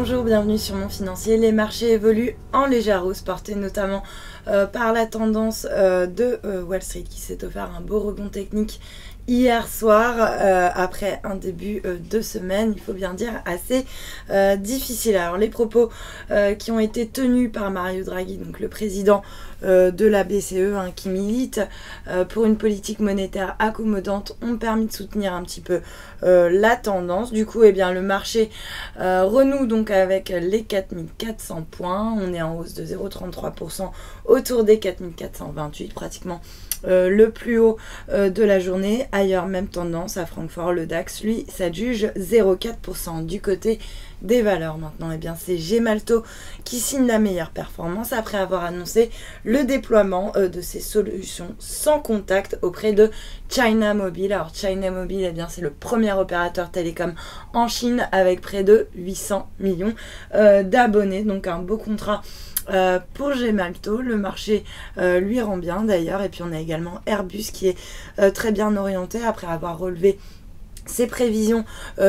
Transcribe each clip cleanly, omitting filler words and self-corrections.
Bonjour, bienvenue sur Mon Financier. Les marchés évoluent en légère hausse, portés notamment par la tendance de Wall Street qui s'est offert un beau rebond technique hier soir après un début de semaine, il faut bien dire, assez difficile. Alors les propos qui ont été tenus par Mario Draghi, donc le président de la BCE, qui milite pour une politique monétaire accommodante, ont permis de soutenir un petit peu la tendance. Du coup, le marché renoue donc avec les 4400 points. On est en hausse de 0,33% autour des 4428, pratiquement le plus haut de la journée. Ailleurs, même tendance à Francfort, le DAX, lui, s'adjuge 0,4%. Du côté des valeurs maintenant, c'est Gemalto qui signe la meilleure performance après avoir annoncé le déploiement de ses solutions sans contact auprès de China Mobile. Alors China Mobile, c'est le premier opérateur télécom en Chine avec près de 800 millions d'abonnés, donc un beau contrat pour Gemalto. Le marché lui rend bien d'ailleurs, et puis on a également Airbus qui est très bien orienté après avoir relevé ses prévisions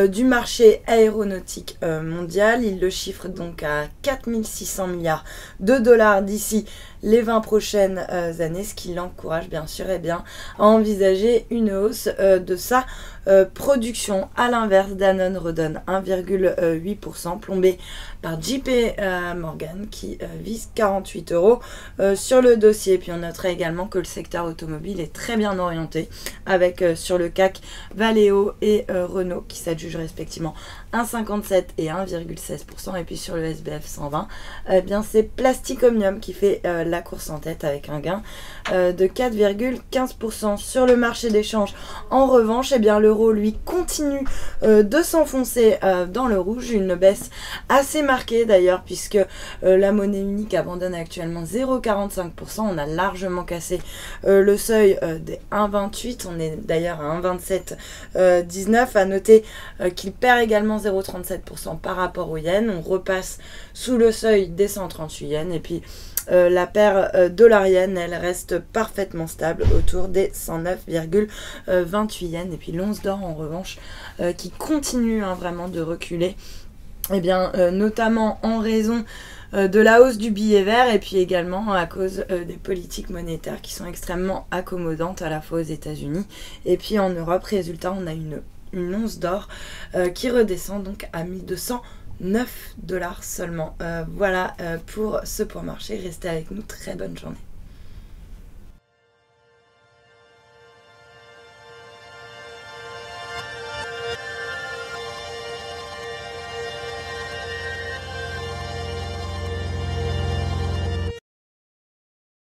du marché aéronautique mondial. Il le chiffre donc à 4600 milliards de dollars d'ici les 20 prochaines années, ce qui l'encourage bien sûr à envisager une hausse de sa production. À l'inverse, Danone redonne 1,8%, plombé par JP Morgan qui vise 48 € sur le dossier. Puis on notera également que le secteur automobile est très bien orienté avec sur le CAC Valeo et Renault qui s'adjugent respectivement 1,57 et 1,16%. Et puis sur le SBF 120, c'est Plastic Omnium qui fait la course en tête avec un gain de 4,15%. Sur le marché d'échange, en revanche, l'euro lui continue de s'enfoncer dans le rouge, une baisse assez marquée d'ailleurs, puisque la monnaie unique abandonne actuellement 0,45%. On a largement cassé le seuil des 1,28. On est d'ailleurs à 1,2719. À noter qu'il perd également 0,37% par rapport au yen. On repasse sous le seuil des 138 yens. Et puis la paire dollar-yen, elle reste parfaitement stable autour des 109,28 yens. Et puis l'once d'or en revanche qui continue vraiment de reculer, notamment en raison de la hausse du billet vert, et puis également à cause des politiques monétaires qui sont extrêmement accommodantes à la fois aux États-Unis et puis en Europe. Résultat, on a une once d'or qui redescend donc à 1209 $ seulement. Voilà pour ce point marché. Restez avec nous, très bonne journée.